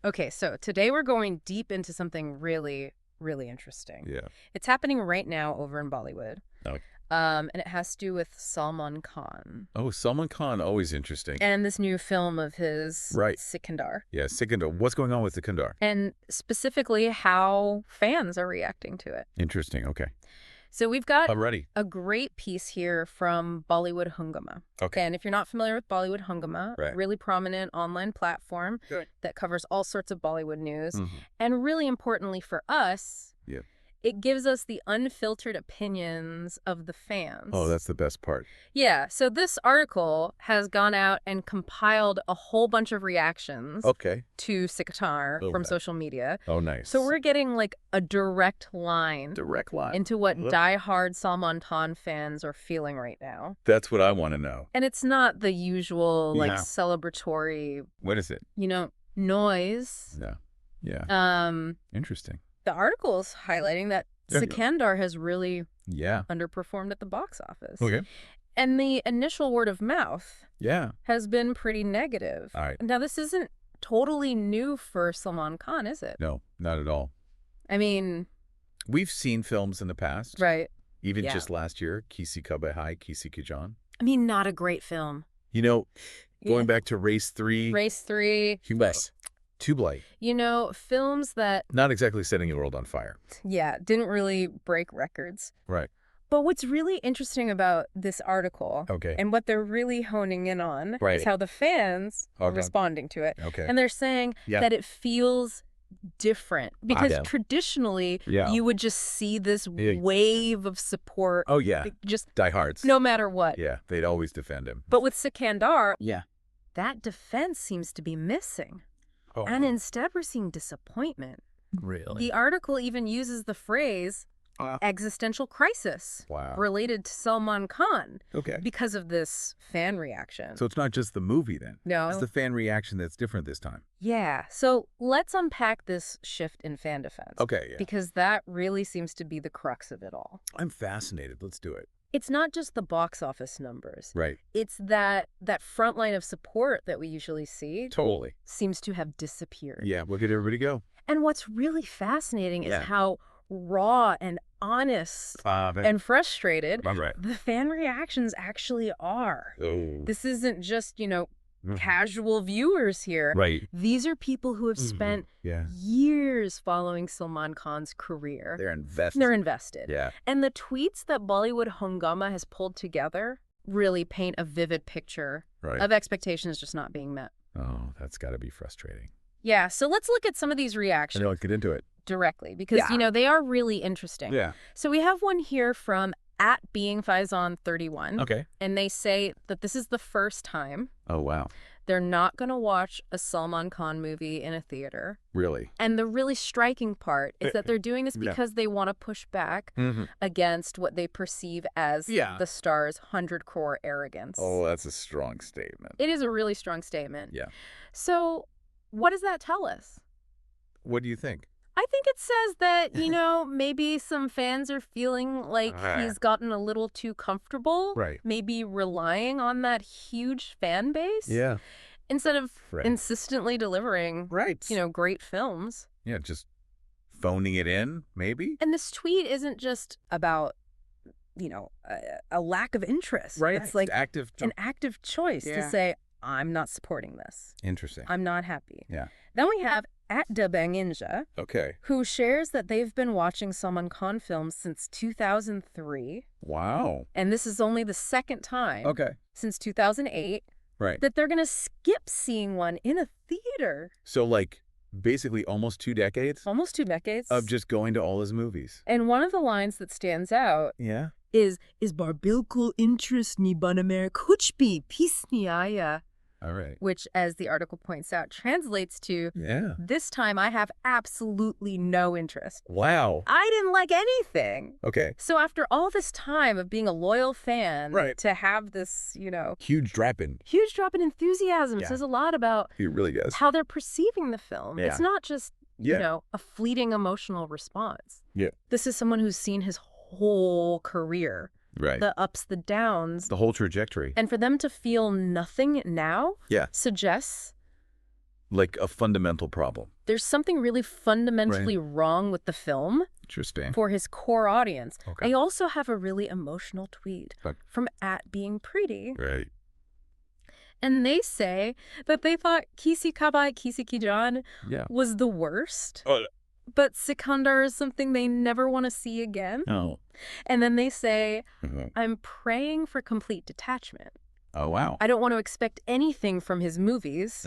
Okay, so today we're going deep into something really, really interesting. Yeah. It's happening right now over in Bollywood. Oh, And it has to do with Salman Khan oh, Salman Khan, always interesting. and this new film of his, Right. Sikandar. Yeah, Sikandar. What's going on with Sikandar? And specifically how fans are reacting to it. Interesting. Okay. So we've got I'm ready. a great piece here from Bollywood Hungama. Okay. And if you're not familiar with Bollywood Hungama, Right. really prominent online platform Good. that covers all sorts of Bollywood news. Mm-hmm. And really importantly for us, Yeah. it gives us the unfiltered opinions of the fans. Oh, that's the best part. Yeah, so this article has gone out and compiled a whole bunch of reactions Okay. to Sikandar from Okay. social media. Oh, nice. So we're getting like a direct line direct line. into what Look. diehard Salman Khan fans are feeling right now. That's what I want to know. And it's not the usual like Yeah. celebratory, What is it? Noise. Yeah. Yeah. Interesting. The article's highlighting that Yeah. Sikandar has really Yeah. underperformed at the box office. Okay. And the initial word of mouth Yeah. has been pretty negative. All right. Now, this isn't totally new for Salman Khan, is it? No, not at all. I mean, We've seen films in the past. right. Even Yeah. just last year, Kisi Kabe Hai, Kisi Ki Jaan. I mean, not a great film. You know, going Yeah. back to Race 3. Race 3. Yes. Too blight. Films that, Not exactly setting the world on fire. didn't really break records. Right. But what's really interesting about this article Okay. and what they're really honing in on Right. is how the fans are Okay. responding to it. Okay. And they're saying Yeah. that it feels different because Yeah. traditionally Yeah. you would just see this Yeah. wave of support Oh, yeah. just Diehards. no matter what. Yeah. They'd always defend him. But with Sikandar, Yeah. that defense seems to be missing. Oh, And instead we're seeing disappointment. really? The article even uses the phrase existential crisis Wow. related to Salman Khan Okay. because of this fan reaction. So it's not just the movie then. No. It's the fan reaction that's different this time. Yeah. So let's unpack this shift in fan defense. Okay. Yeah. Because that really seems to be the crux of it all. I'm fascinated. Let's do it. It's not just the box office numbers. Right. It's that front line of support that we usually see Totally. seems to have disappeared. Yeah. Look at everybody go. And what's really fascinating is Yeah. how raw and honest and frustrated I'm right. the fan reactions actually are. Oh. This isn't just, casual viewers here. Right. These are people who have spent Yeah. years following Salman Khan's career. They're invested. They're invested. Yeah. And the tweets that Bollywood Hungama has pulled together really paint a vivid picture Right. of expectations just not being met. Oh, that's got to be frustrating. Yeah, so let's look at some of these I reactions know. Let's get into it. directly because, Yeah. they are really interesting. Yeah. So we have one here from @BeingFaizon31. Okay. And they say that this is the first time Oh, wow. they're not going to watch a Salman Khan movie in a theater. Really? And the really striking part is that they're doing this Yeah. because they want to push back Mm-hmm. against what they perceive as Yeah. the star's 100 crore arrogance. Oh, that's a strong statement. It is a really strong statement. Yeah. So what does that tell us? What do you think? I think it says that, maybe some fans are feeling like he's gotten a little too comfortable. Right. Maybe relying on that huge fan base. Yeah. Instead of Right. insistently delivering, Right. great films. Yeah, just phoning it in, maybe? And this tweet isn't just about, a lack of interest. Right. It's like active. an active choice to Yeah. say, I'm not supporting this. Interesting. I'm not happy. Yeah. Then we have @Dabanginja, Okay. who shares that they've been watching Salman Khan films since 2003. Wow. And this is only the second time Okay. since 2008 Right. that they're going to skip seeing one in a theater. So, basically almost 2 decades Almost 2 decades. of just going to all his movies. And one of the lines that stands out Yeah. is bar bilkul interest ni bana mere kuch bhi peace nahi aaya, All right. which, as the article points out, translates to, Yeah. this time I have absolutely no interest. Wow. I didn't like anything. Okay. So after all this time of being a loyal fan, Right. to have this, Huge drop-in. huge drop in enthusiasm Yeah. says a lot about He really does. how they're perceiving the film. Yeah. It's not just, Yeah. a fleeting emotional response. Yeah. This is someone who's seen his whole career, Right. the ups, the downs. The whole trajectory. And for them to feel nothing now Yeah. suggests Like a fundamental problem. There's something really fundamentally wrong with the film Interesting. for his core audience. Okay. I also have a really emotional tweet from @beingpretty. Right. And they say that they thought Kisi Kabai Kisi Kijan was the worst. Oh. But Sikandar is something they never want to see again. Oh. And then they say, I'm praying for complete detachment. Oh, wow. I don't want to expect anything from his movies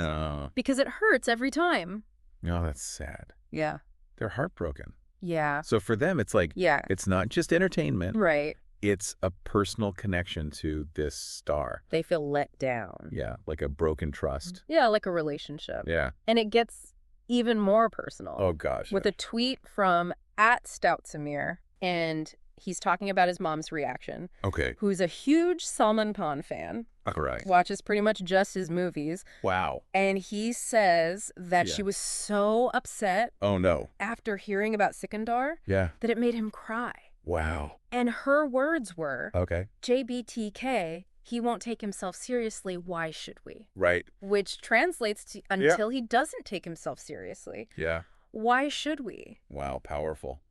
because it hurts every time. Oh, that's sad. Yeah. They're heartbroken. Yeah. So for them, it's like, it's not just entertainment. Right. It's a personal connection to this star. They feel let down. Yeah, like a broken trust. Yeah, like a relationship. Yeah. And it gets even more personal. Oh, gosh. With a tweet from @Stoutsamir, and he's talking about his mom's reaction. Okay. Who's a huge Salman Khan fan. All right. Watches pretty much just his movies. Wow. And he says that she was so upset. Oh, no. After hearing about Sikandar. Yeah. That it made him cry. Wow. And her words were, okay, JBTK, he won't take himself seriously, why should we? Right. Which translates to, until he doesn't take himself seriously. Yeah. Why should we? Wow, powerful.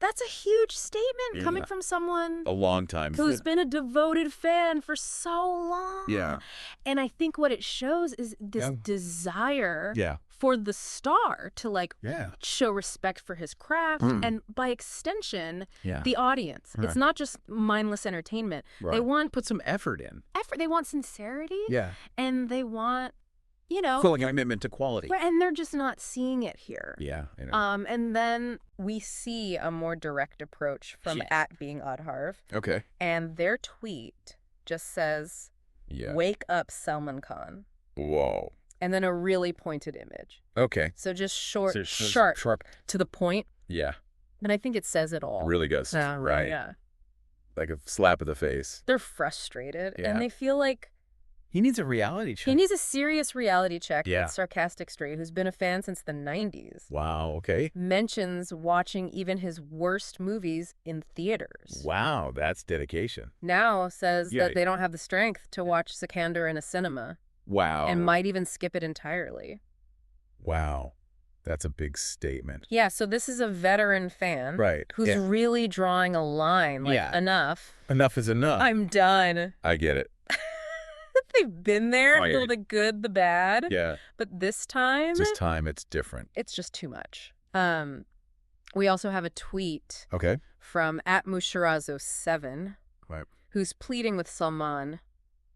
That's a huge statement coming from someone a long time who's been a devoted fan for so long. Yeah. And I think what it shows is this desire for the star to like show respect for his craft and by extension the audience. It's not just mindless entertainment. They want put some effort in. They want sincerity. Yeah. And they want, you know, full commitment to quality. And they're just not seeing it here. Yeah. I know. And then we see a more direct approach from @beingoddharv. Okay. And their tweet just says, wake up, Salman Khan. Whoa. And then a really pointed image. Okay. So just sharp to the point. Yeah. And I think it says it all. Really does. Right. Yeah. Like a slap of the face. They're frustrated and they feel like he needs a reality check. He needs a serious reality check. Yeah. Sarcastic Stray, who's been a fan since the 90s. Wow, okay. Mentions watching even his worst movies in theaters. Wow, that's dedication. Now says that they don't have the strength to watch Sikandar in a cinema. Wow. And might even skip it entirely. Wow. That's a big statement. Yeah, so this is a veteran fan. Right. Who's really drawing a line. Like, enough. Enough is enough. I'm done. I get it. They've been there through the good, the bad. Yeah. But this time. It's different. It's just too much. We also have a tweet. Okay. From @Musharazo7. Right. Who's pleading with Salman.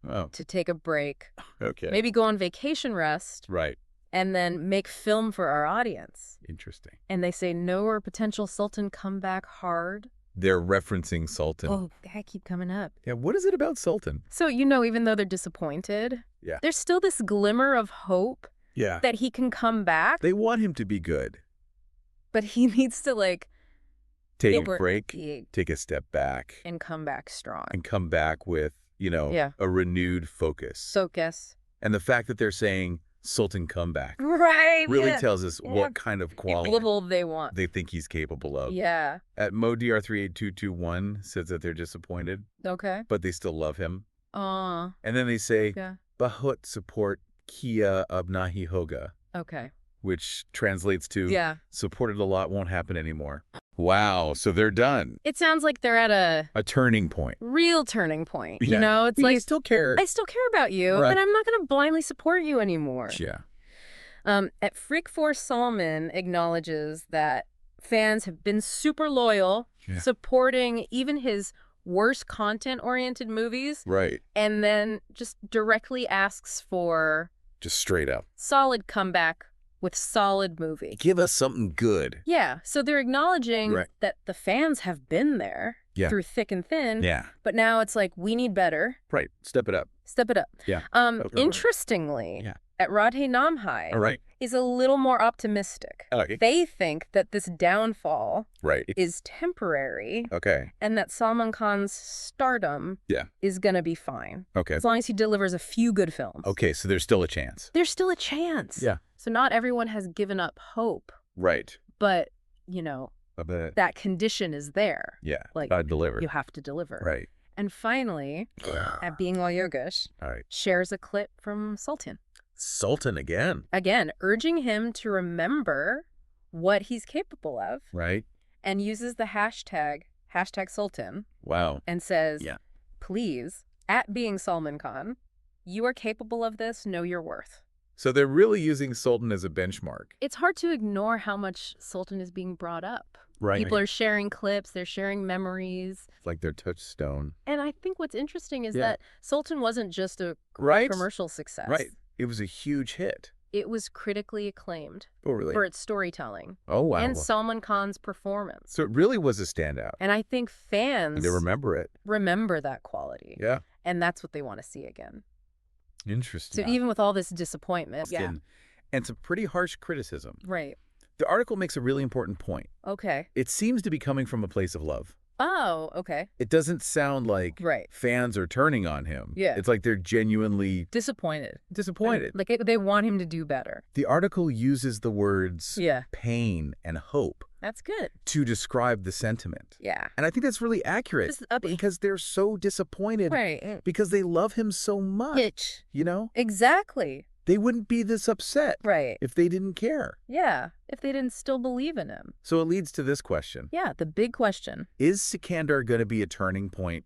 Oh. To take a break. Okay. Maybe go on vacation rest. Right. And then make film for our audience. Interesting. And they say, no or potential Sultan come back hard. They're referencing Sultan. Oh, I keep coming up. Yeah, what is it about Sultan? So, you know, even though they're disappointed, there's still this glimmer of hope that he can come back. They want him to be good. But he needs to, like... Take a break, take a step back. And come back strong. And come back with, you know, a renewed focus. And the fact that they're saying Sultan comeback really tells us what kind of quality they want. They think he's capable of. Yeah. @MoDR38221 says that they're disappointed. Okay. But they still love him. And then they say, Bahut support Kia Abnahi Hoga. Okay. Which translates to supported a lot won't happen anymore. Wow, so they're done. It sounds like they're at a turning point. Real turning point. You know, it's like I still care. I still care about you, but I'm not going to blindly support you anymore. Yeah. @Freak4 Salman acknowledges that fans have been super loyal, supporting even his worst content-oriented movies. Right. And then just directly asks for just straight up solid comeback with solid movie. Give us something good. Yeah. So they're acknowledging that the fans have been there through thick and thin. Yeah. But now it's like, we need better. Right. Step it up. Step it up. Yeah. Interestingly, @Radhe Namhai is a little more optimistic. Okay. They think that this downfall is temporary. Okay. And that Salman Khan's stardom is going to be fine. Okay. As long as he delivers a few good films. Okay, so there's still a chance. There's still a chance. Yeah. So not everyone has given up hope. Right. But, you know, that condition is there. Yeah. Like, God deliver. You have to deliver. Right. And finally, @BeingLawYogesh shares a clip from Sultan. Sultan again. Again, urging him to remember what he's capable of. Right. And uses the hashtag Sultan. Wow. And says, please, at being Salman Khan, you are capable of this, know your worth. So they're really using Sultan as a benchmark. It's hard to ignore how much Sultan is being brought up. Right. People are sharing clips, they're sharing memories. It's like their touchstone. And I think what's interesting is that Sultan wasn't just a commercial success. Right. It was a huge hit. It was critically acclaimed. Oh, really? For its storytelling. Oh, wow. And Salman Khan's performance. So it really was a standout. And I think fans... They remember it. Remember that quality. Yeah. And that's what they want to see again. Interesting. So even with all this disappointment... And some pretty harsh criticism. Right. The article makes a really important point. Okay. It seems to be coming from a place of love. Oh, okay. It doesn't sound like fans are turning on him. Yeah. It's like they're genuinely... Disappointed. Like they want him to do better. The article uses the words pain and hope. That's good. To describe the sentiment. Yeah. And I think that's really accurate. Because they're so disappointed. Right. Because they love him so much. You know? Exactly. They wouldn't be this upset. Right. If they didn't care. Yeah. If they didn't still believe in him. So it leads to this question. Yeah, the big question. Is Sikandar going to be a turning point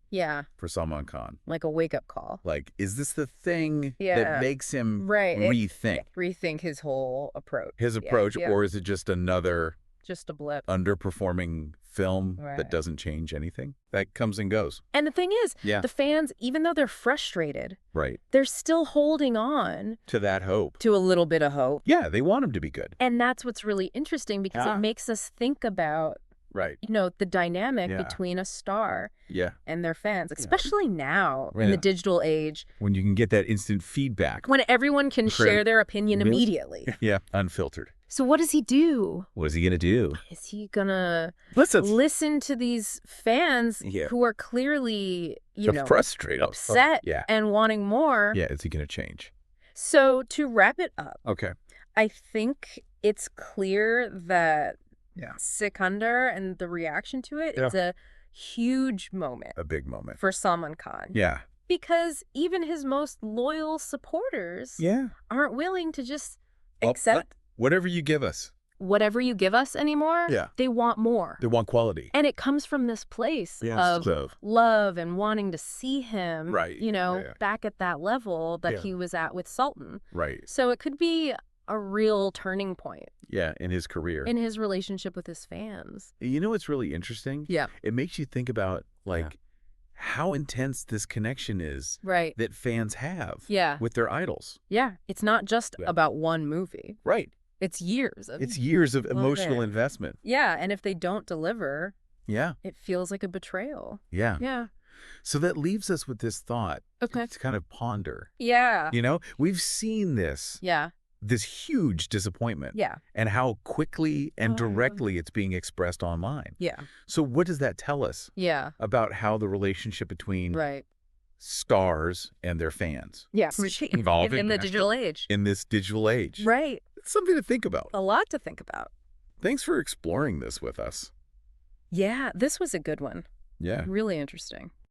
for Salman Khan? Like a wake-up call. Like, is this the thing that makes him rethink? Rethink his whole approach. His approach, or is it just another... Just a blip. Underperforming film that doesn't change anything? That comes and goes. And the thing is, the fans, even though they're frustrated, right, they're still holding on to that hope. To a little bit of hope. Yeah, they want him to be good. And that's what's really interesting because it makes us think about the dynamic between a star and their fans, especially now in the digital age. When you can get that instant feedback. When everyone can share their opinion immediately. Yeah, unfiltered. So what does he do? What is he going to do? Is he going to listen to these fans who are clearly, frustrated, upset and wanting more? Yeah, is he going to change? So to wrap it up, I think it's clear that Sikandar and the reaction to it is a huge moment. A big moment. For Salman Khan. Yeah. Because even his most loyal supporters aren't willing to just accept... Whatever you give us. Whatever you give us anymore, they want more. They want quality. And it comes from this place of love and wanting to see him, back at that level that he was at with Sultan. Right. So it could be a real turning point. Yeah, in his career. In his relationship with his fans. You know what's really interesting? Yeah. It makes you think about, how intense this connection is that fans have with their idols. Yeah. It's not just about one movie. Right. It's years. It's years of emotional investment. Yeah, and if they don't deliver, it feels like a betrayal. Yeah. Yeah. So that leaves us with this thought to kind of ponder. Yeah. We've seen this. Yeah. This huge disappointment. Yeah. And how quickly and directly it's being expressed online. Yeah. So what does that tell us? Yeah. About how the relationship between stars and their fans. Yeah. Evolving in the digital age. In this digital age. Right. It's something to think about. A lot to think about. Thanks for exploring this with us. Yeah, this was a good one. Yeah. Really interesting.